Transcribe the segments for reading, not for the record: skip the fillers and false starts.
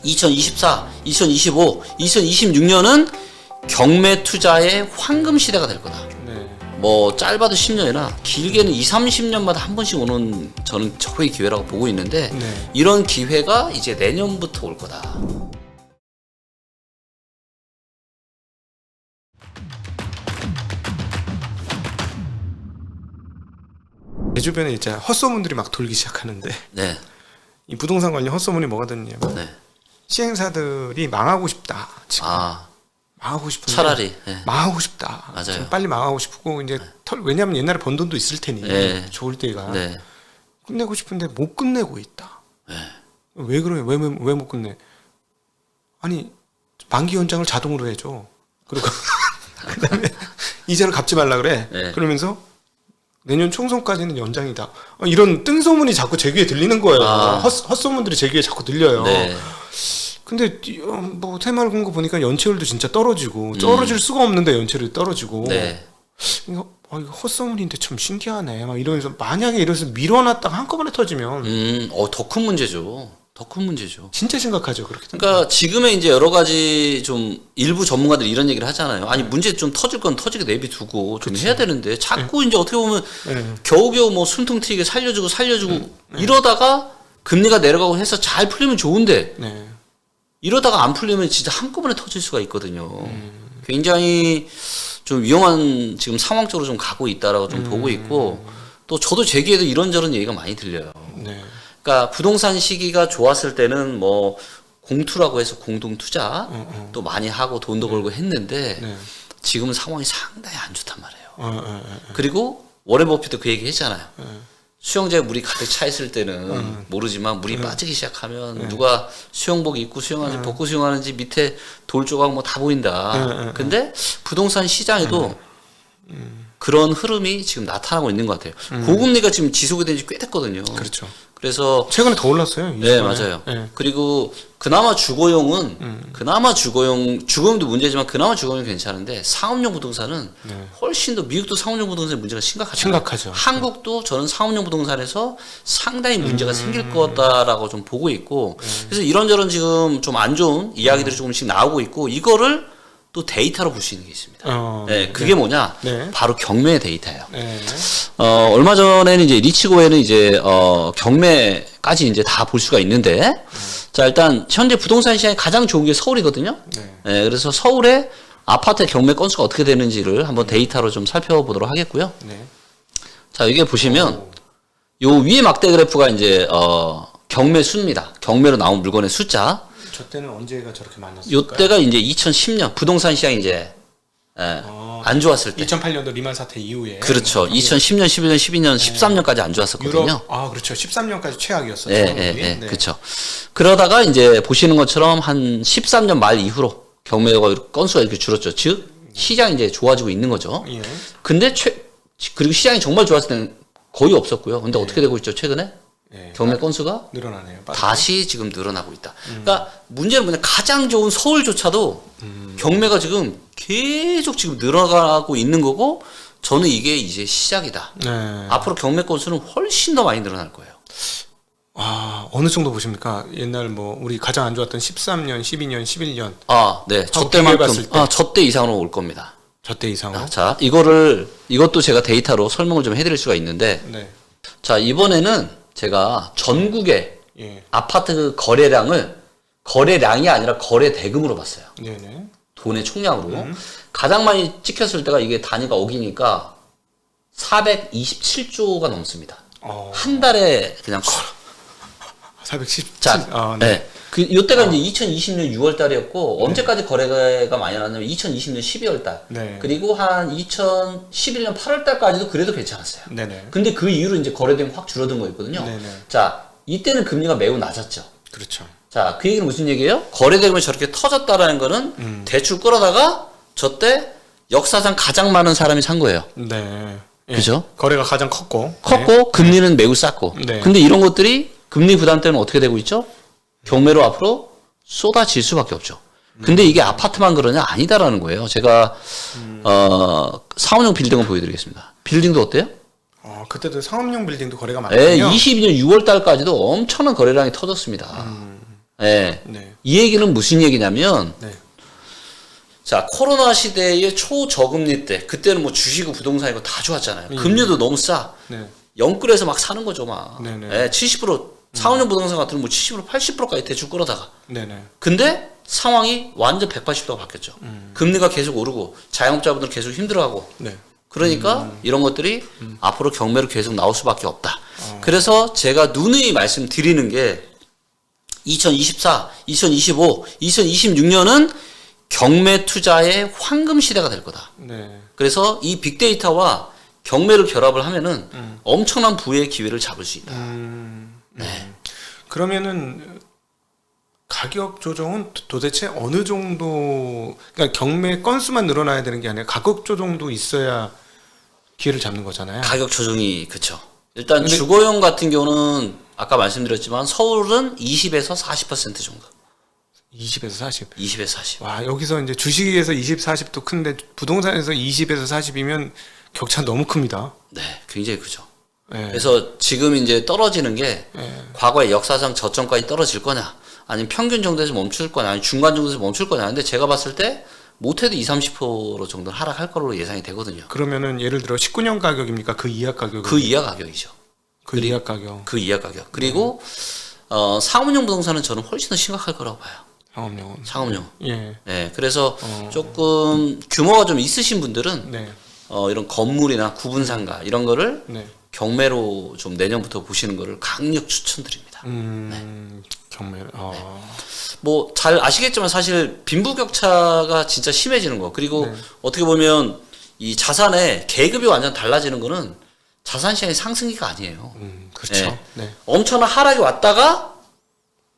2024, 2025, 2026년은 경매 투자의 황금 시대가 될 거다. 네. 뭐 짧아도 10년이나 길게는 2, 30년마다 한 번씩 오는 저는 절호의 기회라고 보고 있는데 네. 이런 기회가 이제 내년부터 올 거다. 제 주변에 이제 헛소문들이 막 돌기 시작하는데 네. 이 부동산 관련 헛소문이 뭐가 됐냐면 네. 시행사들이 망하고 싶다. 지금 아, 망하고 싶은데 차라리. 네. 망하고 싶다. 맞아요. 지금 빨리 망하고 싶고 이제 왜냐하면 옛날에 번 돈도 있을 테니 네. 좋을 때가 네. 끝내고 싶은데 못 끝내고 있다. 네. 왜 그래? 왜 못 끝내? 아니 만기 연장을 자동으로 해줘. 그리고 그다음에 이자를 갚지 말라 그래. 네. 그러면서 내년 총선까지는 연장이다. 이런 뜬소문이 자꾸 제 귀에 들리는 거예요. 아. 헛소문들이 제 귀에 자꾸 들려요. 네. 근데 뭐 새마을금고 보니까 연체율도 진짜 떨어지고 떨어질 수가 없는데 연체율이 떨어지고 네. 이거 헛소문인데 참 신기하네. 막 이러면서 만약에 이래서 밀어놨다가 한꺼번에 터지면 더 큰 문제죠. 더 큰 문제죠. 진짜 심각하죠. 그렇게 되면. 그러니까 지금의 이제 여러 가지 좀 일부 전문가들이 이런 얘기를 하잖아요. 아니 문제 좀 터질 건 터지게 내비두고 좀 해야 되는데 자꾸 이제 어떻게 보면 겨우겨우 뭐 숨통 트이게 살려주고 이러다가 금리가 내려가고 해서 잘 풀리면 좋은데 네. 이러다가 안 풀리면 진짜 한꺼번에 터질 수가 있거든요. 굉장히 좀 위험한 지금 상황 쪽으로 좀 가고 있다라고 좀 보고 있고 또 저도 제 귀에도 이런저런 얘기가 많이 들려요. 네. 그러니까 부동산 시기가 좋았을 때는 뭐 공투라고 해서 공동 투자 또 많이 하고 돈도 벌고 했는데 네. 지금은 상황이 상당히 안 좋단 말이에요. 그리고 워렌 버핏도 그 얘기 했잖아요. 수영장에 물이 가득 차 있을 때는 모르지만 물이 빠지기 시작하면 누가 수영복 입고 수영하는지 벗고 수영하는지 밑에 돌 조각 뭐 다 보인다. 근데 부동산 시장에도 그런 흐름이 지금 나타나고 있는 것 같아요. 고금리가 지금 지속이 된 지 꽤 됐거든요. 그렇죠. 그래서 최근에 더 올랐어요. 네, 맞아요. 네. 그리고 그나마 주거용은 주거용도 문제지만 그나마 주거용은 괜찮은데 상업용 부동산은 훨씬 더 미국도 상업용 부동산의 문제가 심각하죠. 한국도 저는 상업용 부동산에서 상당히 문제가 생길 거다라고 좀 보고 있고 그래서 이런저런 지금 좀 안 좋은 이야기들이 조금씩 나오고 있고 이거를 또 데이터로 볼 수 있는 게 있습니다. 네, 그게 뭐냐? 네. 바로 경매 데이터예요. 네. 얼마 전에는 이제 리치고에는 이제 경매까지 이제 다 볼 수가 있는데 자 일단 현재 부동산 시장이 가장 좋은 게 서울이거든요. 네. 그래서 서울의 아파트 경매 건수가 어떻게 되는지를 한번 데이터로 좀 살펴보도록 하겠고요. 네. 자 여기 보시면 요 위에 막대 그래프가 이제 경매 수입니다. 경매로 나온 물건의 숫자. 저 때는 언제가 저렇게 많았을까요? 요 때가 이제 2010년 부동산 시장이 이제 안 좋았을 때. 2008년도 리만 사태 이후에. 그렇죠. 2010년, 11년, 12년, 13년까지 안 좋았었거든요. 유럽, 그렇죠. 13년까지 최악이었어요. 네, 그렇죠. 그러다가 이제 보시는 것처럼 한 13년 말 이후로 경매가 건수가 이렇게 줄었죠. 즉 시장이 이제 좋아지고 있는 거죠. 예. 근데 그리고 시장이 정말 좋았을 때는 거의 없었고요. 근데 어떻게 되고 있죠? 최근에 경매 건수가 늘어나네요. 다시 지금 늘어나고 있다. 그러니까 문제는 뭐냐? 가장 좋은 서울조차도 경매가 지금 계속 지금 늘어나고 있는 거고 저는 이게 이제 시작이다. 네. 앞으로 경매 건수는 훨씬 더 많이 늘어날 거예요. 어느 정도 보십니까? 옛날 뭐 우리 가장 안 좋았던 13년, 12년, 11년. 네. 저 때만큼 저 때 이상으로 올 겁니다. 저 때 이상으로. 자, 이것도 제가 데이터로 설명을 좀 해드릴 수가 있는데, 네. 자, 이번에는 제가 전국의 아파트 거래량이 아니라 거래 대금으로 봤어요. 네네. 돈의 총량으로. 가장 많이 찍혔을 때가 이게 단위가 억이니까 427조가 넘습니다. 한 달에 그냥 417. 자, 네. 요때가 이제 2020년 6월 달이었고, 언제까지 거래가 많이 나왔냐면 2020년 12월 달. 네. 그리고 한 2011년 8월 달까지도 그래도 괜찮았어요. 네네. 근데 그 이후로 이제 거래량이 확 줄어든 거였거든요. 네네. 자, 이때는 금리가 매우 낮았죠. 그렇죠. 자, 그 얘기는 무슨 얘기예요? 거래대금이 저렇게 터졌다라는 거는 대출 끌어다가 저때 역사상 가장 많은 사람이 산 거예요. 네. 그죠? 거래가 가장 컸고. 금리는 매우 쌌고. 네. 근데 이런 것들이 금리 부담 때문에 어떻게 되고 있죠? 경매로 앞으로 쏟아질 수밖에 없죠. 근데 이게 아파트만 그러냐? 아니다라는 거예요. 제가 상업용 빌딩을 보여드리겠습니다. 빌딩도 어때요? 그때도 상업용 빌딩도 거래가 많았군요. 22년 6월 달까지도 엄청난 거래량이 터졌습니다. 예. 네. 이 얘기는 무슨 얘기냐면 네. 자, 코로나 시대의 초저금리 때, 그때는 뭐 주식이고 부동산이고 다 좋았잖아요. 금리도 너무 싸. 네. 영끌에서 막 사는 거죠, 막. 네네. 예, 70%, 4, 5년 부동산 같은 뭐 70%, 80%까지 대출 끌어다가. 네네. 근데 상황이 완전 180도가 바뀌었죠. 금리가 계속 오르고 자영업자분들 계속 힘들어하고. 네. 그러니까 이런 것들이 앞으로 경매로 계속 나올 수밖에 없다. 그래서 제가 누누이 말씀드리는 게 2024, 2025, 2026년은 경매 투자의 황금 시대가 될 거다. 네. 그래서 이 빅데이터와 경매를 결합을 하면은 엄청난 부의 기회를 잡을 수 있다. 네. 그러면은 가격 조정은 도대체 어느 정도, 그러니까 경매 건수만 늘어나야 되는 게 아니라 가격 조정도 있어야 기회를 잡는 거잖아요. 가격 조정이 그쵸. 일단 근데- 주거용 같은 경우는 아까 말씀드렸지만 서울은 20에서 40% 정도. 20에서 40. 20에서 40. 와, 여기서 이제 주식에서 20, 40도 큰데 부동산에서 20에서 40이면 격차 너무 큽니다. 네, 굉장히 크죠. 네. 그래서 지금 이제 떨어지는 게 네. 과거의 역사상 저점까지 떨어질 거냐, 아니면 평균 정도에서 멈출 거냐, 아니면 중간 정도에서 멈출 거냐. 근데 제가 봤을 때 못해도 20, 30% 정도 하락할 거로 예상이 되거든요. 그러면은 예를 들어 19년 가격입니까? 그 이하 가격? 그 이하 가격이죠. 그 이하 가격. 그 이하 가격. 그리고 상업용 부동산은 저는 훨씬 더 심각할 거라고 봐요. 상업용. 상업용. 예. 네, 그래서 조금 규모가 좀 있으신 분들은 네. 이런 건물이나 구분상가 이런 거를 네. 경매로 좀 내년부터 보시는 거를 강력 추천드립니다. 경매. 뭐 잘 아시겠지만 사실 빈부격차가 진짜 심해지는 거, 그리고 어떻게 보면 이 자산의 계급이 완전 달라지는 거는 자산 시장의 상승기가 아니에요. 그렇죠. 네. 네. 엄청난 하락이 왔다가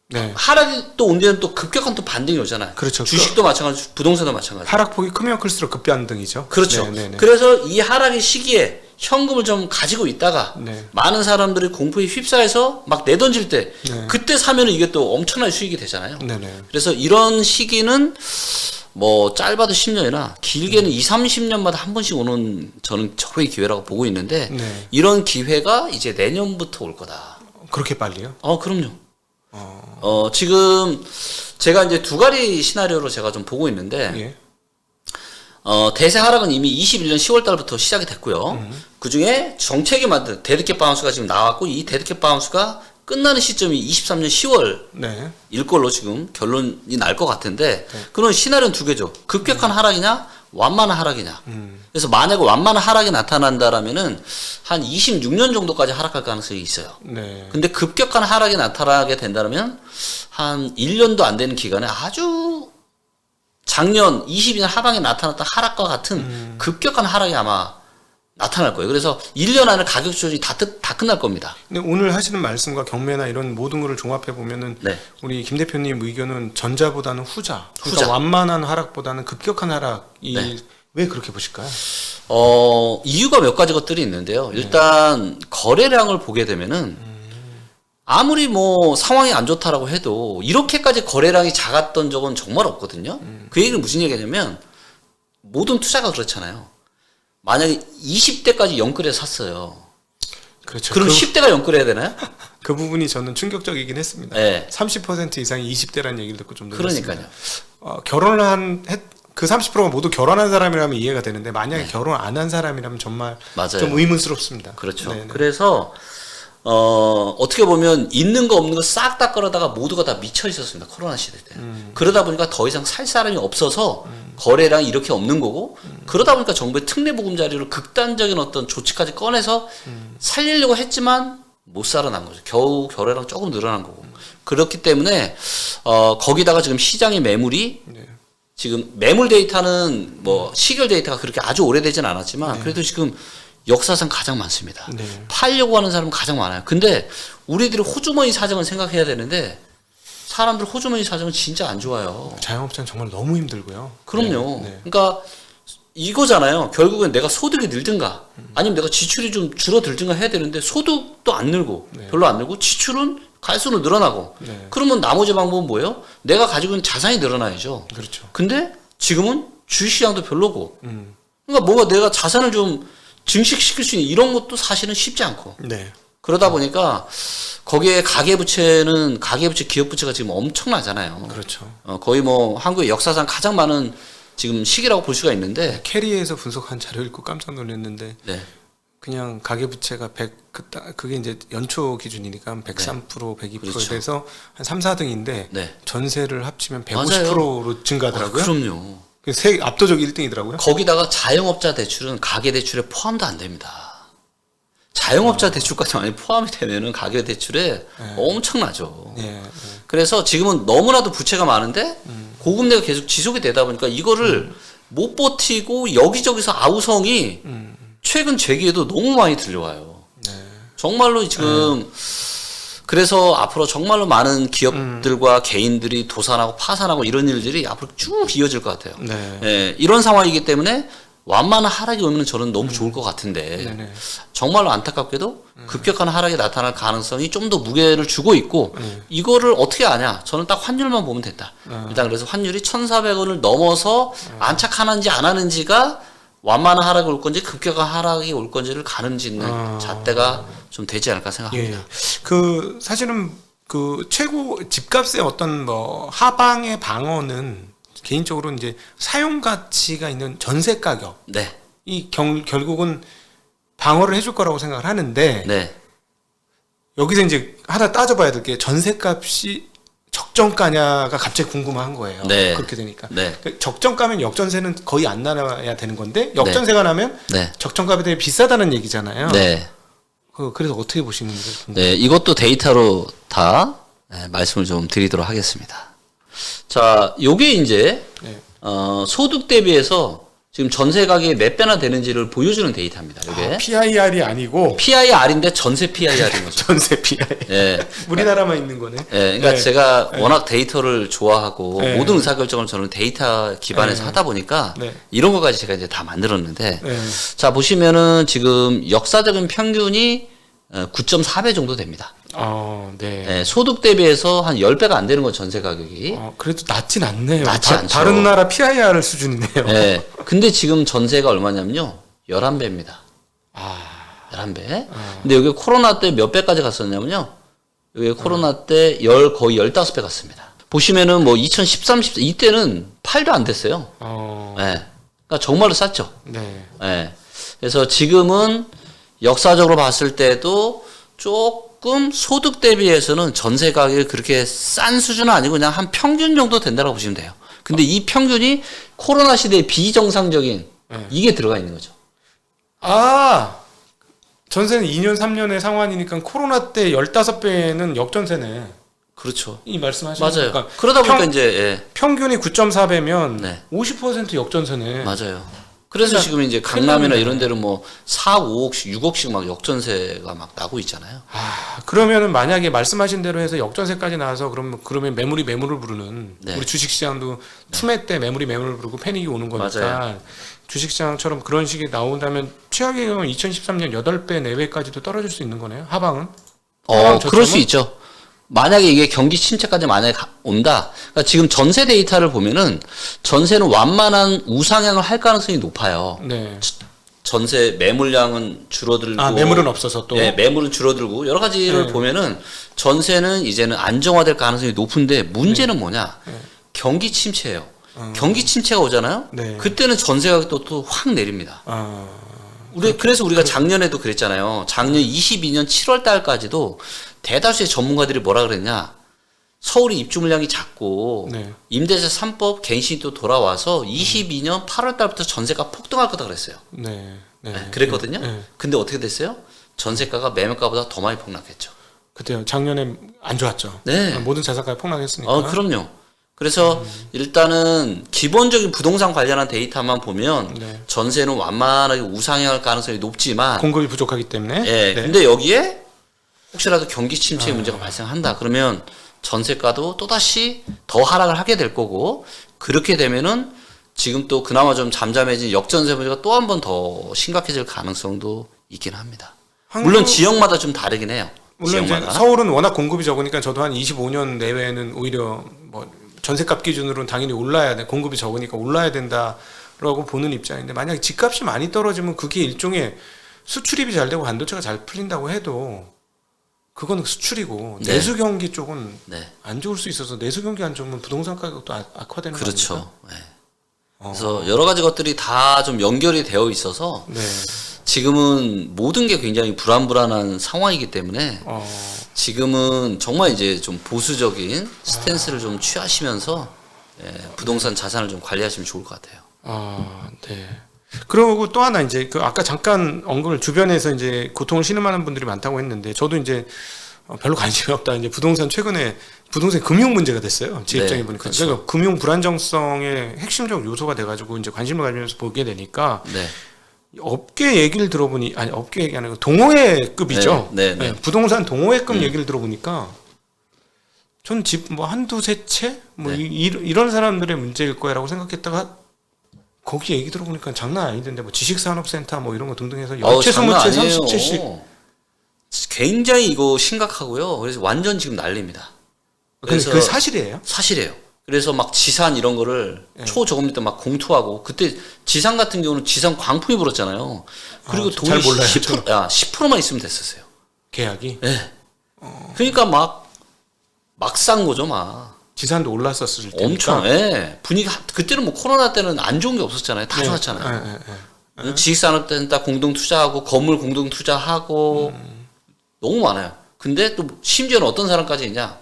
네. 하락이 또 온 뒤에는 또 급격한 또 반등이 오잖아요. 그렇죠. 주식도 마찬가지, 부동산도 마찬가지. 하락폭이 크면 클수록 급변등이죠. 그렇죠. 네, 네, 네. 그래서 이 하락의 시기에 현금을 좀 가지고 있다가 네. 많은 사람들이 공포에 휩싸여서 막 내던질 때 네. 그때 사면은 이게 또 엄청난 수익이 되잖아요. 네네. 그래서 이런 시기는 뭐 짧아도 10년이나 길게는 2, 30년마다 한 번씩 오는 저는 절호의 기회라고 보고 있는데 네. 이런 기회가 이제 내년부터 올 거다. 그렇게 빨리요? 그럼요. 지금 제가 이제 두 가지 시나리오로 제가 좀 보고 있는데 예. 대세 하락은 이미 21년 10월 달부터 시작이 됐고요. 그 중에 정책이 만든 데드캣 바운스가 지금 나왔고, 이 데드캣 바운스가 끝나는 시점이 23년 10월 네. 일 걸로 지금 결론이 날 것 같은데, 그런 시나리오는 두 개죠. 급격한 하락이냐, 완만한 하락이냐. 그래서 만약에 완만한 하락이 나타난다라면은 한 26년 정도까지 하락할 가능성이 있어요. 네. 근데 급격한 하락이 나타나게 된다면 한 1년도 안 되는 기간에 아주 작년 22년 하반기에 나타났던 하락과 같은 급격한 하락이 아마 나타날 거예요. 그래서 1년 안에 가격 조정이 다 끝날 겁니다. 근데 오늘 하시는 말씀과 경매나 이런 모든 거를 종합해 보면은 네. 우리 김 대표님 의견은 전자보다는 후자. 그러니까 후자. 완만한 하락보다는 급격한 하락이 네. 왜 그렇게 보실까요? 이유가 몇 가지 것들이 있는데요. 일단 거래량을 보게 되면은 아무리 뭐 상황이 안 좋다라고 해도 이렇게까지 거래량이 작았던 적은 정말 없거든요. 그 얘기는 무슨 얘기냐면 모든 투자가 그렇잖아요. 만약에 20대까지 영끌에 샀어요. 그렇죠. 그럼 10대가 영끌해야 되나요? 그 부분이 저는 충격적이긴 했습니다. 네. 30% 이상이 20대라는 얘기를 듣고 좀 놀랐습니다. 그러니까요. 결혼을 그 30%가 모두 결혼한 사람이라면 이해가 되는데 만약에 결혼 안 한 사람이라면 정말 맞아요. 좀 의문스럽습니다. 그렇죠. 네네. 그래서 어떻게 보면 있는 거 없는 거 싹 다 끌어다가 모두가 다 미쳐 있었습니다. 코로나 시대 때. 그러다 보니까 더 이상 살 사람이 없어서 거래량이 이렇게 없는 거고, 그러다 보니까 정부의 특례보금자리로 극단적인 어떤 조치까지 꺼내서 살리려고 했지만 못 살아난 거죠. 겨우 거래량 조금 늘어난 거고. 그렇기 때문에 거기다가 지금 시장의 매물이 네. 지금 매물 데이터는 뭐 시결 데이터가 그렇게 아주 오래되진 않았지만 그래도 지금 역사상 가장 많습니다. 네. 팔려고 하는 사람은 가장 많아요. 근데 우리들이 호주머니 사정을 생각해야 되는데 사람들 호주머니 사정은 진짜 안 좋아요. 자영업자는 정말 너무 힘들고요. 그럼요. 네. 그러니까 이거잖아요. 결국엔 내가 소득이 늘든가 아니면 내가 지출이 좀 줄어들든가 해야 되는데 소득도 안 늘고 별로 안 늘고 지출은 갈수록 늘어나고 네. 그러면 나머지 방법은 뭐예요? 내가 가지고 있는 자산이 늘어나야죠. 그렇죠. 근데 지금은 주식시장도 별로고 그러니까 뭔가 내가 자산을 좀 증식시킬 수 있는 이런 것도 사실은 쉽지 않고 네. 그러다 보니까 거기에 가계부채는 가계부채, 기업부채가 지금 엄청나잖아요. 그렇죠. 거의 뭐 한국의 역사상 가장 많은 지금 시기라고 볼 수가 있는데. 캐리에서 분석한 자료 읽고 깜짝 놀랐는데 네. 그냥 가계부채가 그게 이제 연초 기준이니까 103%, 102%에 그렇죠. 대해서 한 3, 4등인데 네. 전세를 합치면 맞아요. 150%로 증가하더라고요. 그럼요. 압도적 1등이더라고요. 거기다가 자영업자 대출은 가계 대출에 포함도 안 됩니다. 자영업자 대출까지 많이 포함이 되면은 가계 대출에 엄청나죠. 예. 그래서 지금은 너무나도 부채가 많은데 고금리가 계속 지속이 되다 보니까 이거를 못 버티고 여기저기서 아우성이 최근 재기에도 너무 많이 들려와요. 네. 정말로 지금 그래서 앞으로 정말로 많은 기업들과 개인들이 도산하고 파산하고 이런 일들이 앞으로 쭉 이어질 것 같아요. 네. 예, 이런 상황이기 때문에 완만한 하락이 오면 저는 너무 좋을 것 같은데 네네. 정말로 안타깝게도 급격한 하락이 나타날 가능성이 좀 더 무게를 주고 있고 이거를 어떻게 아냐? 저는 딱 환율만 보면 된다. 일단 그래서 환율이 1,400원을 넘어서 안착하는지 안 하는지가 완만한 하락이 올 건지 급격한 하락이 올 건지를 가늠짓는 잣대가 좀 되지 않을까 생각합니다. 예. 그 사실은 그 최고 집값의 어떤 뭐 하방의 방어는 개인적으로 이제 사용 가치가 있는 전세 가격 네. 이 결국은 방어를 해줄 거라고 생각을 하는데 네. 여기서 이제 하나 따져봐야 될 게 전세값이 적정가냐가 갑자기 궁금한 거예요. 네. 그렇게 되니까 네. 그 적정가면 역전세는 거의 안 나야 되는 건데 역전세가 나면 네. 적정값에 대해 비싸다는 얘기잖아요. 네. 그래서 어떻게 보시는지 네, 이것도 데이터로 다 말씀을 좀 드리도록 하겠습니다. 자, 요게 이제 네. 소득 대비해서 지금 전세 가격이 몇 배나 되는지를 보여주는 데이터입니다. 이게 PIR이 아니고 PIR인데 전세 PIR인 거죠. 전세 PIR. 예. 우리나라만 있는 거네. 예, 그러니까 네. 제가 워낙 데이터를 좋아하고 네. 모든 의사결정을 저는 데이터 기반에서 하다 보니까 네. 이런 것까지 제가 이제 다 만들었는데 네. 자 보시면은 지금 역사적인 평균이 9.4배 정도 됩니다. 네. 예, 소득 대비해서 한 10배가 안 되는 건 전세 가격이. 그래도 낮진 않네요. 낮지 않죠. 다른 나라 PIR 수준이네요. 예. 근데 지금 전세가 얼마냐면요. 11배입니다. 11배. 근데 여기 코로나 때 몇 배까지 갔었냐면요. 여기 코로나 때 거의 15배 갔습니다. 보시면은 뭐 2013, 14 이때는 8도 안 됐어요. 예. 그러니까 정말로 쌌죠. 네. 예. 그래서 지금은 역사적으로 봤을 때도 조금 소득 대비해서는 전세 가격이 그렇게 싼 수준은 아니고 그냥 한 평균 정도 된다고 보시면 돼요. 근데 이 평균이 코로나 시대의 비정상적인 이게 들어가 있는 거죠. 전세는 2년, 3년의 상환이니까 코로나 때 15배는 역전세네. 그렇죠. 이 말씀하시는 맞아요. 거니까 그러다 보니까 이제 평균이 9.4배면 네. 50% 역전세네. 맞아요. 그래서 그러니까 지금 이제 강남이나 이런 데는 뭐 4, 5억씩, 6억씩 막 역전세가 막 나고 있잖아요. 그러면은 만약에 말씀하신 대로 해서 역전세까지 나와서 그러면 매물이 매물을 부르는 네. 우리 주식시장도 투매 때 매물이 매물을 부르고 패닉이 오는 거니까 맞아요. 주식시장처럼 그런 식이 나온다면 최악의 경우는 2013년 8배 내외까지도 떨어질 수 있는 거네요. 하방은. 그럴 수 있죠. 만약에 이게 경기 침체까지 만약에 온다. 그러니까 지금 전세 데이터를 보면은 전세는 완만한 우상향을 할 가능성이 높아요. 네. 전세 매물량은 줄어들고 매물은 없어서 또. 네, 매물은 줄어들고 여러 가지를 보면은 전세는 이제는 안정화될 가능성이 높은데 문제는 뭐냐? 경기 침체예요. 경기 침체가 오잖아요. 네. 그때는 전세 가격도 또 확 내립니다. 그래서 우리가 작년에도 그랬잖아요. 작년 22년 7월 달까지도 대다수의 전문가들이 뭐라 그랬냐. 서울이 입주 물량이 작고 네. 임대차 3법 갱신이 또 돌아와서 22년 8월 달부터 전세가 폭등할 거다 그랬어요. 네. 그랬거든요. 네. 근데 어떻게 됐어요? 전세가가 매매가보다 더 많이 폭락했죠. 그때요. 작년에 안 좋았죠. 네. 모든 자산가가 폭락했으니까. 그럼요. 그래서 일단은 기본적인 부동산 관련한 데이터만 보면 네. 전세는 완만하게 우상향할 가능성이 높지만 공급이 부족하기 때문에. 예, 근데 여기에 혹시라도 경기 침체의 문제가 발생한다 그러면 전세가도 또다시 더 하락을 하게 될 거고 그렇게 되면은 지금 또 그나마 좀 잠잠해진 역전세 문제가 또 한 번 더 심각해질 가능성도 있긴 합니다. 물론 지역마다 좀 다르긴 해요. 물론 이제 지역마다. 서울은 워낙 공급이 적으니까 저도 한 25년 내외에는 오히려 뭐 전세값 기준으로는 당연히 올라야 돼. 공급이 적으니까 올라야 된다라고 보는 입장인데 만약에 집값이 많이 떨어지면 그게 일종의 수출입이 잘 되고 반도체가 잘 풀린다고 해도 그건 수출이고 네. 내수 경기 쪽은 네. 안 좋을 수 있어서 내수 경기 안 좋으면 부동산 가격도 악화되는 그렇죠. 거 아닙니까? 네. 그래서 여러 가지 것들이 다 좀 연결이 되어 있어서 네. 지금은 모든 게 굉장히 불안불안한 상황이기 때문에 지금은 정말 이제 좀 보수적인 스탠스를 좀 취하시면서 예, 부동산 자산을 좀 관리하시면 좋을 것 같아요. 네. 그리고 또 하나 이제 그 아까 잠깐 언급을 주변에서 이제 고통을 신음하는 분들이 많다고 했는데 저도 이제 별로 관심이 없다. 이제 부동산 최근에 부동산 금융 문제가 됐어요. 제 네, 입장에 보니까. 그렇죠. 그러니까 금융 불안정성의 핵심적 요소가 돼가지고 이제 관심을 가지면서 보게 되니까 네. 업계 얘기를 들어보니 아니 업계 얘기 아니고 동호회급이죠. 네, 네. 부동산 동호회급 얘기를 들어보니까 전 집 뭐 한두 세 채 뭐 네. 이런 사람들의 문제일 거야라고 생각했다가 거기 얘기 들어보니까 장난 아니던데 뭐 지식산업센터 뭐 이런 거 등등 해서 열채 장난 스무 채 아니에요. 30채씩 굉장히 이거 심각하고요. 그래서 완전 지금 난립니다. 그래서 그 사실이에요? 사실이에요. 그래서 막 지산 이런 거를 초저금리 때 막 공투하고 그때 지산 같은 경우는 지산 광풍이 불었잖아요. 그리고 돈이 잘 몰라요, 10%만 있으면 됐었어요. 계약이 네. 그러니까 막 싼 거죠, 막. 지산도 올랐었을 때니까 엄청, 예. 분위기, 그때는 뭐 코로나 때는 안 좋은 게 없었잖아요. 다 좋았잖아요. 지식산업센터 공동 투자하고, 건물 공동 투자하고, 너무 많아요. 근데 또 심지어는 어떤 사람까지 있냐.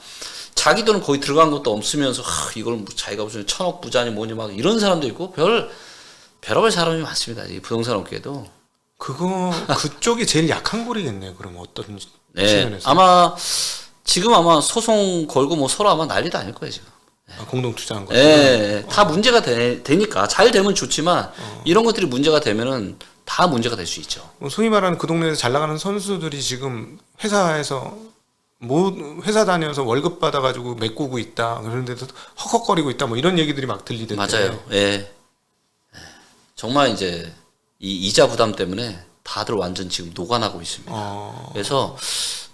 자기 돈은 거의 들어간 것도 없으면서, 이걸 뭐 자기가 무슨 천억 부자니 뭐니 막 이런 사람도 있고, 별의별 사람이 많습니다. 이 부동산 업계도. 그쪽이 제일 약한 고리겠네요. 그럼 어떤 네. 측면에서 지금 아마 소송 걸고 뭐 서로 아마 난리도 아닐 거예요, 지금. 공동 투자한 거. 예, 다 문제가 되니까 잘 되면 좋지만 이런 것들이 문제가 되면은 다 문제가 될 수 있죠. 소위 말하는 그 동네에서 잘 나가는 선수들이 지금 회사에서 회사 다녀서 월급 받아가지고 메꾸고 있다. 그런데도 헉헉거리고 있다. 뭐 이런 얘기들이 막 들리던데. 맞아요. 예. 정말 이제 이 이자 부담 때문에 다들 완전 지금 녹아나고 있습니다. 그래서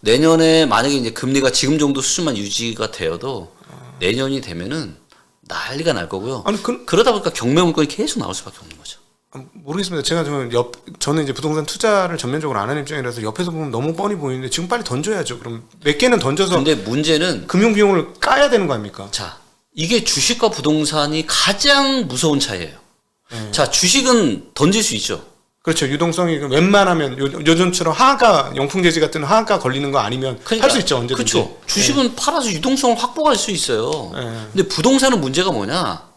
내년에 만약에 이제 금리가 지금 정도 수준만 유지가 되어도 내년이 되면은 난리가 날 거고요. 아니 그러다 보니까 경매 물건이 계속 나올 수밖에 없는 거죠. 모르겠습니다. 제가 저는 이제 부동산 투자를 전면적으로 안 하는 입장이라서 옆에서 보면 너무 뻔히 보이는데 지금 빨리 던져야죠. 그럼 몇 개는 던져서 근데 문제는 금융 비용을 까야 되는 거 아닙니까? 자, 이게 주식과 부동산이 가장 무서운 차이예요. 자, 주식은 던질 수 있죠. 그렇죠. 유동성이 웬만하면 요즘처럼 하한가 영풍재지 같은 하한가 걸리는 거 아니면 그러니까, 할 수 있죠. 언제든지. 그렇죠. 주식은 팔아서 유동성을 확보할 수 있어요. 근데 부동산은 문제가 뭐냐?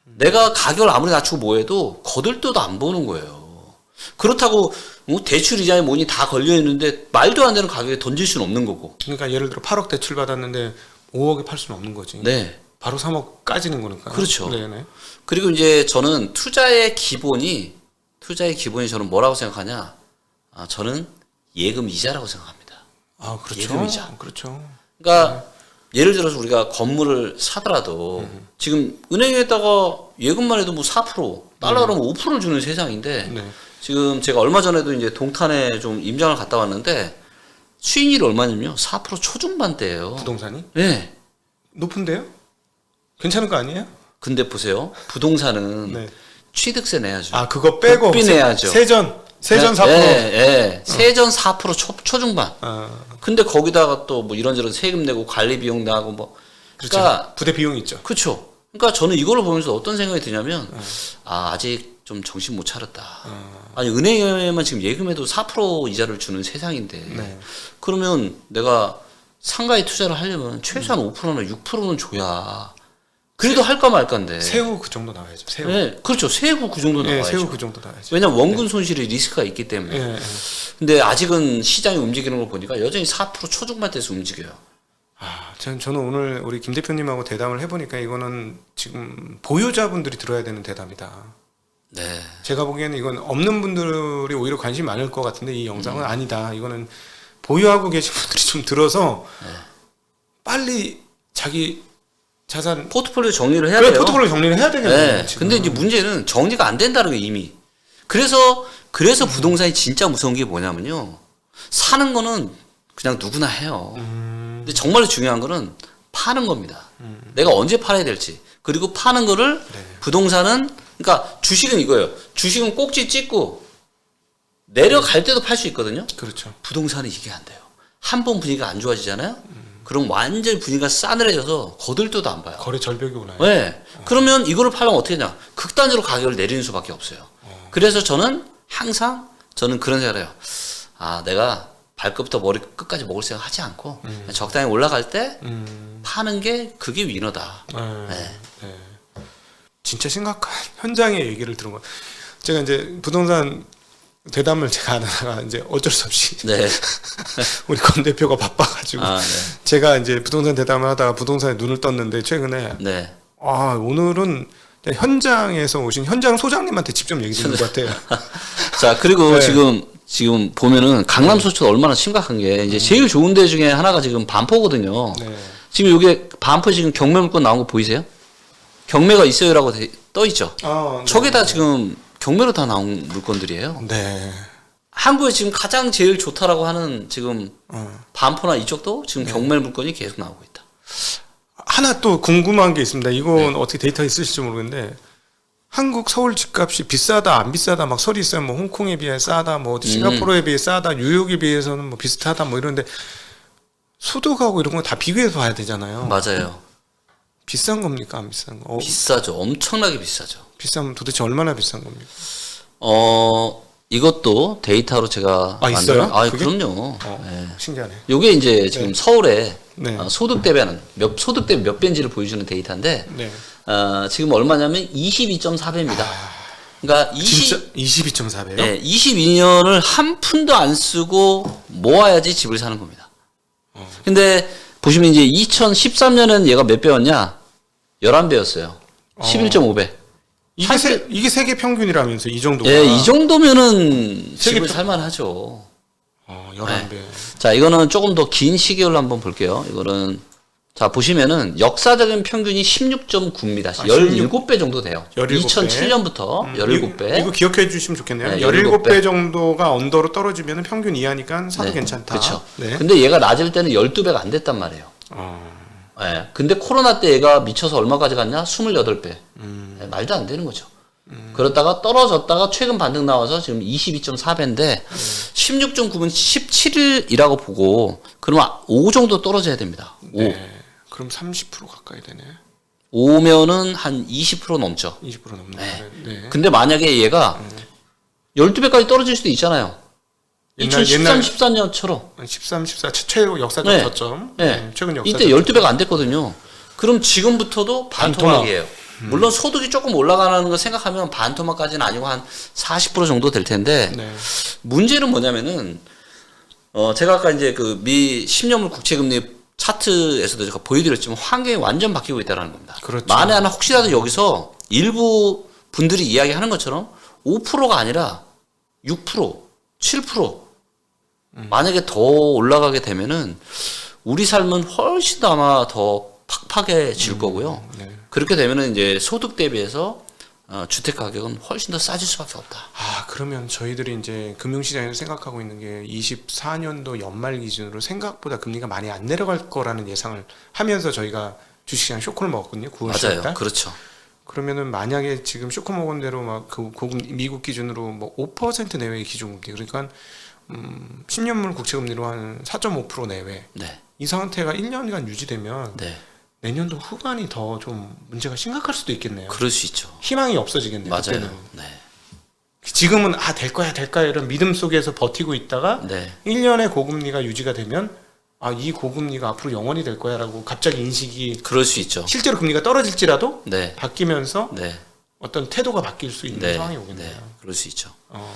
내가 가격을 아무리 낮추고 뭐해도 거들떠도 안 보는 거예요. 그렇다고 뭐 대출 이자에 뭐니 다 걸려 있는데 말도 안 되는 가격에 던질 수는 없는 거고. 그러니까 예를 들어 8억 대출 받았는데 5억에 팔 수는 없는 거지. 네. 바로 3억 까지는 거니까. 그렇죠. 네네. 그리고 이제 저는 투자의 기본이 저는 뭐라고 생각하냐? 저는 예금 이자라고 생각합니다. 그렇죠. 예금 이자. 그렇죠. 그러니까 예를 들어서 우리가 건물을 사더라도 지금 은행에다가 예금만 해도 뭐 4%, 달러로 5%를 주는 세상인데 네. 지금 제가 얼마 전에도 이제 동탄에 좀 임장을 갔다 왔는데 수익률이 얼마냐면요. 4% 초중반대예요. 부동산이? 네. 높은데요? 괜찮은 거 아니에요? 근데 보세요. 부동산은 네. 취득세 내야죠. 그거 빼고 국비 내야죠. 세전 4%. 세전 4% 초중반. 근데 거기다가 또 뭐 이런저런 세금 내고 관리 비용 나고 뭐. 그러니까 그렇죠. 부대 비용이 있죠. 그렇죠. 그러니까 저는 이거를 보면서 어떤 생각이 드냐면 아직 좀 정신 못 차렸다. 아니 은행에만 지금 예금에도 4% 이자를 주는 세상인데 네. 그러면 내가 상가에 투자를 하려면 최소한 5%나 6%는 줘야 그래도 할까 말까인데. 세후 그 정도 나와야죠. 세후. 네, 그렇죠. 세후 그 정도 나와야죠. 세후 그 정도 나와야죠. 왜냐면 원금 손실이 리스크가 있기 때문에. 근데 아직은 시장이 움직이는 걸 보니까 여전히 4% 초중반대에서 움직여요. 저는 오늘 우리 김 대표님하고 대담을 해보니까 이거는 지금 보유자분들이 들어야 되는 대담이다. 네. 제가 보기에는 이건 없는 분들이 오히려 관심이 많을 것 같은데 이 영상은 아니다. 이거는 보유하고 계신 분들이 좀 들어서 빨리 자기 자산 포트폴리오 정리를 해야 돼요. 포트폴리오 정리를 해야 되겠네요. 네. 근데 이제 문제는 정리가 안 된다는 게 이미. 그래서 부동산이 진짜 무서운 게 뭐냐면요. 사는 거는 그냥 누구나 해요. 근데 정말 중요한 거는 파는 겁니다. 내가 언제 팔아야 될지. 그리고 파는 거를 부동산은 그러니까 주식은 이거예요. 주식은 꼭지 찍고 내려갈 때도 팔 수 있거든요. 그렇죠. 부동산은 이게 안 돼요. 한 번 분위기가 안 좋아지잖아요. 그럼 완전 분위기가 싸늘해져서 거들떠도 안 봐요. 거래 절벽이 오나요? 네. 그러면 이거를 팔려면 어떻게 하냐? 극단적으로 가격을 내리는 수밖에 없어요. 그래서 저는 항상 그런 생각을 해요. 아, 내가 발끝부터 머리 끝까지 먹을 생각 하지 않고 적당히 올라갈 때 파는 게 그게 위너다. 네. 네. 진짜 심각한 현장의 얘기를 들은 거예요. 제가 이제 부동산 대담을 제가 안 하다가 이제 어쩔 수 없이 네. 우리 권 대표가 바빠가지고 아, 네. 제가 이제 부동산 대담을 하다가 부동산에 눈을 떴는데 최근에 네. 아 오늘은 현장에서 오신 현장 소장님한테 직접 얘기 듣는 것 같아요. 자, 그리고 네. 지금 보면은 강남 소초가 얼마나 심각한 게 이제 제일 좋은 데 중에 하나가 지금 반포거든요. 네. 지금 이게 반포 지금 경매 물건 나온 거 보이세요? 경매가 있어요라고 떠 있죠. 아, 네. 저게 다 지금 경매로 다 나온 물건들이에요. 네. 한국에 지금 가장 제일 좋다라고 하는 지금 반포나 이쪽도 지금 경매 물건이 계속 나오고 있다. 하나 또 궁금한 게 있습니다. 이건 어떻게 데이터 있으실지 모르겠는데 한국 서울 집값이 비싸다 안 비싸다 막 설이 있어요. 뭐 홍콩에 비해 싸다, 뭐 어디 싱가포르에 비해 싸다, 뉴욕에 비해서는 뭐 비슷하다 뭐 이런데 소득하고 이런 거 다 비교해서 봐야 되잖아요. 맞아요. 비싼 겁니까 안 비싼 거? 비싸죠. 엄청나게 비싸죠. 비싸면 도대체 얼마나 비싼 겁니까? 이것도 데이터로 제가 있어요? 아, 그게? 그럼요. 신기하네. 요게 이제 지금 서울에 네. 소득 대비하는 소득 대비 몇 배인지를 보여주는 데이터인데 네. 지금 얼마냐면 22.4배입니다. 그러니까 진짜 22.4배요? 네, 22년을 한 푼도 안 쓰고 모아야지 집을 사는 겁니다. 근데 보시면 이제 2013년에는 얘가 몇 배였냐? 11배였어요. 11.5배. 이게 세계 평균이라면서 이 정도가? 예, 이 정도면은 세계 집을 살만하죠. 11배. 자, 이거는 조금 더 긴 시기로 한번 볼게요. 이거는 자 보시면은 역사적인 평균이 16.9입니다. 17배 정도 돼요. 17배. 2007년부터 17배. 이거 기억해 주시면 좋겠네요. 네, 17배 정도가 언더로 떨어지면 평균 이하니까 사도 네, 괜찮다. 그렇죠. 네. 근데 얘가 낮을 때는 12배가 안 됐단 말이에요. 예. 근데 코로나 때 얘가 미쳐서 얼마까지 갔냐? 28배. 예, 말도 안 되는 거죠. 그러다가 떨어졌다가 최근 반등 나와서 지금 22.4배인데 16.9면 17이라고 보고 그러면 5 정도 떨어져야 됩니다. 5. 네. 그럼 30% 가까이 되네. 5면은 한 20% 넘죠. 20% 넘네. 네. 네. 근데 만약에 얘가 12배까지 떨어질 수도 있잖아요. 2013, 14년처럼. 13, 14 최고 역사적 네. 저점. 네. 최근 역사적 이때 12배가 안 됐거든요. 그럼 지금부터도 반토막이에요. 물론 소득이 조금 올라가는 거 생각하면 반토막까지는 아니고 한 40% 정도 될 텐데 네. 문제는 뭐냐면은 제가 아까 이제 그 미 10년물 국채금리 차트에서도 제가 보여드렸지만 환경이 완전 바뀌고 있다는 겁니다. 그렇죠. 만에 하나 혹시라도 여기서 일부 분들이 이야기하는 것처럼 5%가 아니라 6%, 7% 만약에 더 올라가게 되면은 우리 삶은 훨씬 더 아마 더 팍팍해질 거고요. 네. 그렇게 되면은 이제 소득 대비해서 주택 가격은 훨씬 더 싸질 수밖에 없다. 그러면 저희들이 이제 금융시장에서 생각하고 있는 게 24년도 연말 기준으로 생각보다 금리가 많이 안 내려갈 거라는 예상을 하면서 저희가 주식시장 쇼크를 먹었거든요. 9월 10월 달. 그렇죠. 그러면은 만약에 지금 쇼크 먹은 대로 막 그 고금 미국 기준으로 뭐 5% 내외의 기준금리 그러니까 10년물 국채금리로 한 4.5% 내외. 네. 이 상태가 1년간 유지되면 네. 내년도 후반이 더 좀 문제가 심각할 수도 있겠네요. 그럴 수 있죠. 희망이 없어지겠네요. 맞아요. 그때는. 네. 지금은 될 거야 이런 믿음 속에서 버티고 있다가 네. 1년의 고금리가 유지가 되면 이 고금리가 앞으로 영원히 될 거야라고 갑자기 인식이 그럴 수 있죠. 실제로 금리가 떨어질지라도 네. 바뀌면서 네. 어떤 태도가 바뀔 수 있는 네. 상황이 오겠네요. 네. 그럴 수 있죠. 어.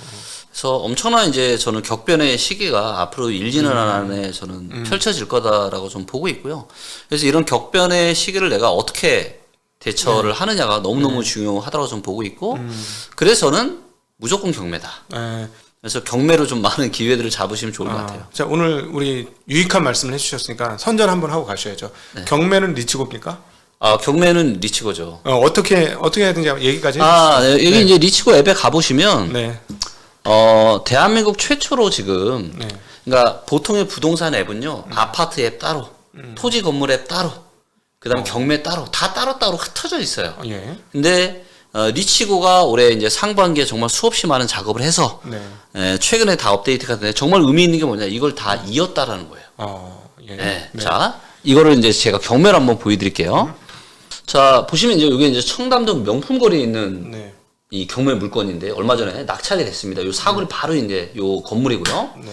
그래서 엄청난 이제 저는 격변의 시기가 앞으로 1, 2년 안에 저는 펼쳐질 거다라고 좀 보고 있고요. 그래서 이런 격변의 시기를 내가 어떻게 대처를 하느냐가 너무너무 중요하다고 좀 보고 있고 그래서 저는 무조건 경매다. 네. 그래서 경매로 좀 많은 기회들을 잡으시면 좋을 것 같아요. 자 오늘 우리 유익한 말씀을 해주셨으니까 선전 한번 하고 가셔야죠. 경매는 리치고입니까? 경매는 리치고죠. 어떻게 해야 되는지 얘기까지 네, 여기 이제 리치고 앱에 가보시면 네. 대한민국 최초로 지금 네. 그러니까 보통의 부동산 앱은요 아파트 앱 따로 토지 건물 앱 따로 그다음에 경매 따로 다 따로따로 흩어져 있어요. 예. 근데 리치고가 올해 이제 상반기에 정말 수없이 많은 작업을 해서 네. 최근에 다 업데이트가 되는데 정말 의미 있는 게 뭐냐 이걸 다 이었다라는 거예요. 예. 네. 자, 이거를 이제 제가 경매를 한번 보여드릴게요. 자, 보시면 이제 이게 이제 청담동 명품거리에 있는 네. 이 경매 물건인데 얼마 전에 낙찰이 됐습니다. 요 사거리 바로 이제 요 건물이고요. 네.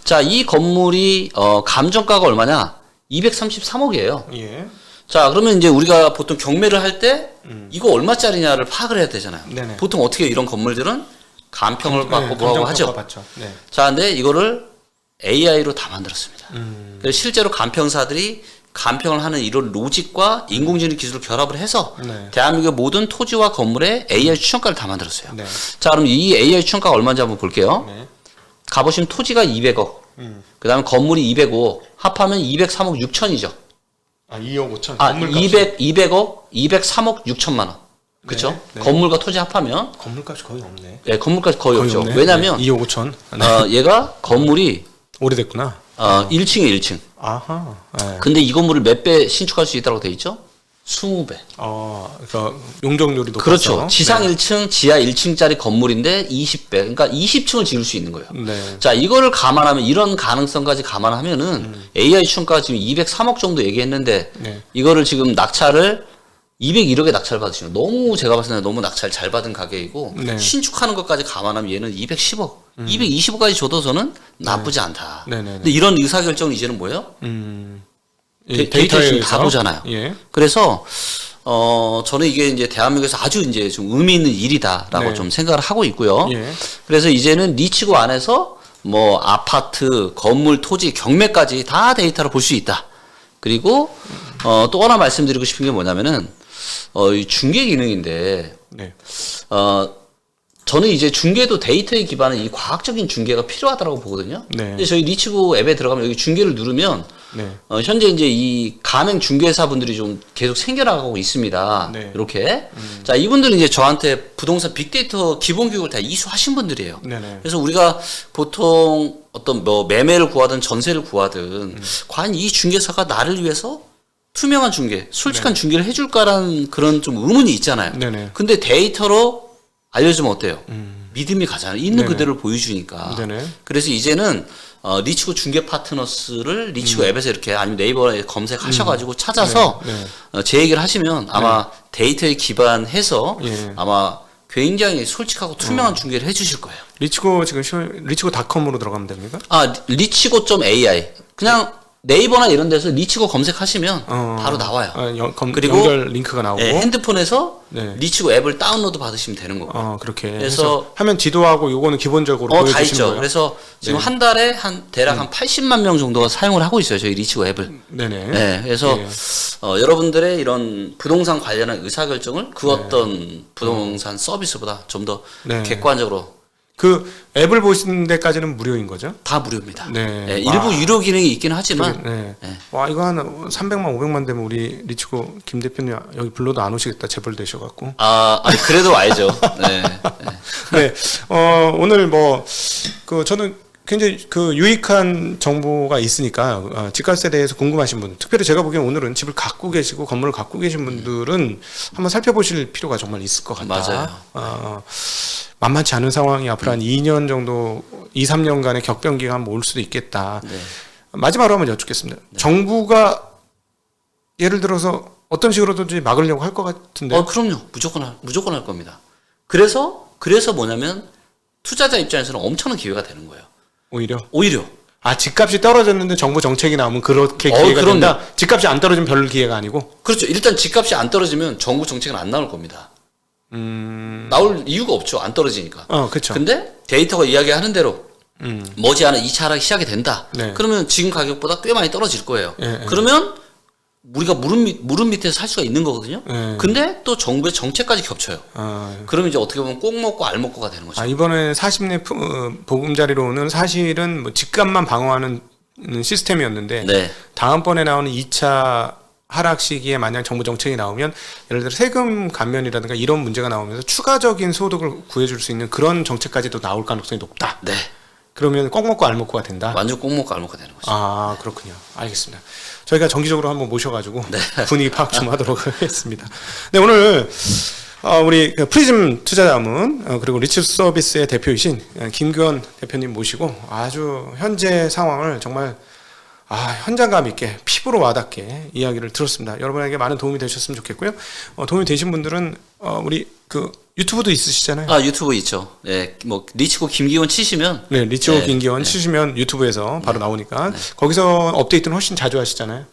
자, 이 건물이 감정가가 얼마냐? 233억이에요. 예. 자, 그러면 이제 우리가 보통 경매를 할 때 이거 얼마짜리냐를 파악을 해야 되잖아요. 네네. 보통 어떻게 이런 건물들은 감평을 받고 뭐하고 하죠. 받죠. 네. 자, 근데 이거를 AI로 다 만들었습니다. 그래서 실제로 감평사들이 감평을 하는 이런 로직과 인공지능 기술을 결합을 해서 네. 대한민국의 모든 토지와 건물에 AI 추천가를 다 만들었어요. 네. 자, 그럼 이 AI 추천가가 얼마인지 한번 볼게요. 네. 가보시면 토지가 200억, 그 다음에 건물이 205억, 합하면 203억 6천이죠. 2억 5천. 아, 200억, 203억 6천만 원. 그쵸? 네, 네. 건물과 토지 합하면, 건물값이 거의 없네. 네, 건물까지 거의 없죠. 없네. 왜냐면, 네. 2억 5천. 얘가 건물이, 오래됐구나. 1층에 1층. 아하. 네. 근데 이 건물을 몇 배 신축할 수 있다고 돼 있죠? 20배. 그러니까 용적률이 높아서. 그렇죠. 지상 1층, 지하 1층짜리 건물인데 20배. 그러니까 20층을 지을 수 있는 거예요. 네. 자, 이거를 감안하면, 이런 가능성까지 감안하면은 AI 추천가가 지금 203억 정도 얘기했는데, 네. 이거를 지금 낙찰을 201억에 낙찰 받으시면 너무 제가 봤을 때 너무 낙찰 잘 받은 가격이고, 네. 신축하는 것까지 감안하면 얘는 210억, 220억까지 줘도 저는 나쁘지 않다. 네네네. 근데 이런 의사결정은 이제는 뭐예요? 데이터에 지금 다 데이터에서? 보잖아요. 예. 그래서 저는 이게 이제 대한민국에서 아주 이제 좀 의미 있는 일이다라고 네. 좀 생각을 하고 있고요. 예. 그래서 이제는 리치고 안에서 뭐 아파트, 건물, 토지, 경매까지 다 데이터로 볼 수 있다. 그리고 또 하나 말씀드리고 싶은 게 뭐냐면은 이 중개 기능인데 네. 저는 이제 중개도 데이터에 기반한 이 과학적인 중개가 필요하다고 보거든요. 네. 근데 저희 리치고 앱에 들어가면 여기 중개를 누르면 네. 현재 이제 이 가맹 중개사분들이 좀 계속 생겨나가고 있습니다. 네. 이렇게. 자, 이분들은 이제 저한테 부동산 빅데이터 기본 교육을 다 이수하신 분들이에요. 네네. 그래서 우리가 보통 어떤 뭐 매매를 구하든 전세를 구하든 과연 이 중개사가 나를 위해서 투명한 중개, 솔직한 중개를 해줄까라는 그런 좀 의문이 있잖아요. 네네. 근데 데이터로 알려주면 어때요? 믿음이 가잖아요. 있는 네네. 그대로 보여주니까. 네네. 그래서 이제는 리치고 중개 파트너스를 리치고 앱에서 이렇게 아니면 네이버에 검색하셔가지고 찾아서 네. 제 얘기를 하시면 아마 데이터에 기반해서 예. 아마 굉장히 솔직하고 투명한 중개를 해주실 거예요. 리치고 지금 리치고닷컴으로 들어가면 됩니까? 아, 리치고.ai. 그냥 네이버나 이런 데서 리치고 검색하시면 바로 나와요. 그리고 연결 링크가 나오고. 네, 핸드폰에서 네. 리치고 앱을 다운로드 받으시면 되는 거고. 그렇게. 그래서 해서 화면 지도하고 요거는 기본적으로 다 보여주시는 있죠. 거예요. 그래서 지금 한 달에 대략 한 80만 명 정도가 사용을 하고 있어요. 저희 리치고 앱을. 네네. 네, 그래서 예. 여러분들의 이런 부동산 관련한 의사결정을 그 어떤 부동산 서비스보다 좀 더 네. 객관적으로 그 앱을 보시는 데까지는 무료인 거죠? 다 무료입니다. 네. 네, 일부 유료 기능이 있긴 하지만 네. 네. 와 이거 한 300만 500만 되면 우리 리치고 김 대표님 여기 불러도 안 오시겠다 재벌 되셔갖고. 아니, 그래도 와야죠. 네. 네. 오늘 뭐 그 저는 굉장히 그 유익한 정보가 있으니까 집값에 대해서 궁금하신 분, 특별히 제가 보기엔 오늘은 집을 갖고 계시고 건물을 갖고 계신 분들은 한번 살펴보실 필요가 정말 있을 것 같다. 맞아요. 만만치 않은 상황이 앞으로 한 2년 정도, 2, 3년간의 격변기가 한번 올 수도 있겠다. 네. 마지막으로 한번 여쭙겠습니다. 정부가 예를 들어서 어떤 식으로든지 막으려고 할 것 같은데. 그럼요. 무조건 할 겁니다. 그래서 뭐냐면 투자자 입장에서는 엄청난 기회가 되는 거예요. 오히려. 집값이 떨어졌는데 정부 정책이 나오면 그렇게 기회가 그럼요. 된다. 집값이 안 떨어지면 별 기회가 아니고. 그렇죠. 일단 집값이 안 떨어지면 정부 정책은 안 나올 겁니다. 나올 이유가 없죠. 안 떨어지니까. 그렇죠. 근데 데이터가 이야기하는 대로 머지않아 2차 하락이 시작이 된다. 네. 그러면 지금 가격보다 꽤 많이 떨어질 거예요. 예. 그러면 우리가 무릎 밑에서 살 수가 있는 거거든요. 예. 근데 또 정부의 정책까지 겹쳐요. 그러면 이제 어떻게 보면 꼭 먹고 알 먹고가 되는 거죠. 이번에 40내 보금자리로는 사실은 뭐 집값만 방어하는 시스템이었는데 네. 다음번에 나오는 2차 하락 시기에 만약 정부 정책이 나오면 예를 들어 세금 감면이라든가 이런 문제가 나오면서 추가적인 소득을 구해줄 수 있는 그런 정책까지도 나올 가능성이 높다. 네. 그러면 꼭 먹고 알 먹고가 된다. 완전 꼭 먹고 알 먹고 되는 거죠. 그렇군요. 알겠습니다. 저희가 정기적으로 한번 모셔가지고 네. 분위기 파악 좀 하도록 하겠습니다. 네, 오늘 우리 프리즘 투자자문 그리고 리치 서비스의 대표이신 김규원 대표님 모시고 아주 현재 상황을 정말 현장감 있게 피부로 와닿게 이야기를 들었습니다. 여러분에게 많은 도움이 되셨으면 좋겠고요. 도움이 되신 분들은 우리 그 유튜브도 있으시잖아요. 유튜브 있죠. 예, 뭐 리치고 김기원 치시면 네, 리치고 김기원 치시면 유튜브에서 바로 나오니까 거기서 업데이트는 훨씬 자주 하시잖아요.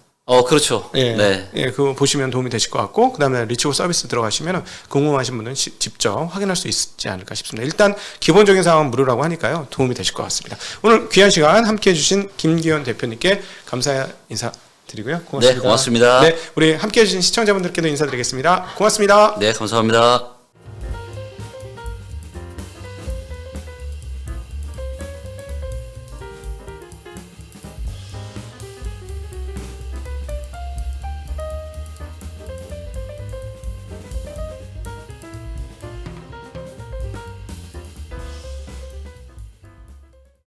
그렇죠. 예, 네. 예, 그거 보시면 도움이 되실 것 같고, 그 다음에 리치고 서비스 들어가시면 궁금하신 분은 직접 확인할 수 있지 않을까 싶습니다. 일단 기본적인 사항은 무료라고 하니까요, 도움이 되실 것 같습니다. 오늘 귀한 시간 함께 해주신 김기현 대표님께 감사 인사드리고요. 고맙습니다. 네, 고맙습니다. 네, 우리 함께 해주신 시청자분들께도 인사드리겠습니다. 고맙습니다. 네, 감사합니다.